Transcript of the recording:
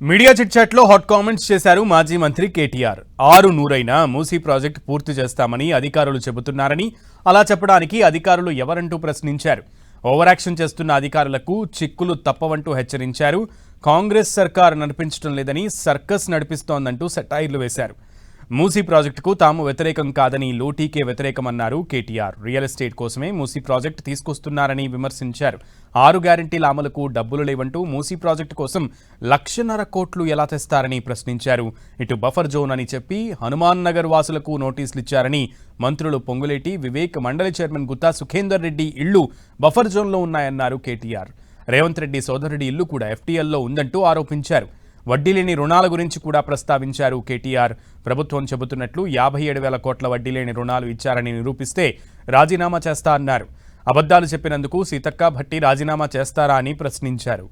Media చిట్చాట్లో hot comments చేశారు మాజీ మంత్రి కేటీఆర్. 6 మూసీ ప్రాజెక్ట్ పూర్తి చేస్తామని అధికారులు చెబుతున్నారని, అలా చెప్పడానికి అధికారులు ఎవరంటూ ప్రశ్నించారు. ఓవర్ యాక్షన్ చేస్తున్న అధికారులకు చిక్కులు తప్పవంటూ హెచ్చరించారు. కాంగ్రెస్ సర్కార్ నడిపించడం లేదని సర్కస్ నడిపిస్తోందంటూ సెటైర్లు వేశారు. మూసీ ప్రాజెక్టుకు తాము వ్యతిరేకం కాదని, లూటీకే వ్యతిరేకమన్నారు కేటీఆర్. రియల్ ఎస్టేట్ కోసమే మూసీ ప్రాజెక్టు తీసుకొస్తున్నారని విమర్శించారు. 6 గ్యారంటీల అమలుకు డబ్బులు లేవంటూ మూసీ ప్రాజెక్టు కోసం 1,50,000 కోట్లు ఎలా తెస్తారని ప్రశ్నించారు. ఇటు బఫర్ జోన్ అని చెప్పి హనుమాన్ నగర్ వాసులకు నోటీసులు ఇచ్చారని మంత్రులు పొంగులేటి, వివేక్, మండలి చైర్మన్ గుత్తా సుఖేందర్ రెడ్డి ఇళ్లు బఫర్ జోన్లో ఉన్నాయన్నారు కేటీఆర్. రేవంత్ రెడ్డి సోదరుడి ఇల్లు కూడా ఎఫ్టీఎల్లో ఉందంటూ ఆరోపించారు. వడ్డీ లేని రుణాల గురించి కూడా ప్రస్తావించారు కేటీఆర్. ప్రభుత్వం చెబుతున్నట్లు 57,000 కోట్ల వడ్డీ లేని రుణాలు ఇచ్చారని నిరూపిస్తే రాజీనామా చేస్తా అన్నారు. అబద్ధాలు చెప్పినందుకు సీతక్క భట్టి రాజీనామా చేస్తారా అని ప్రశ్నించారు.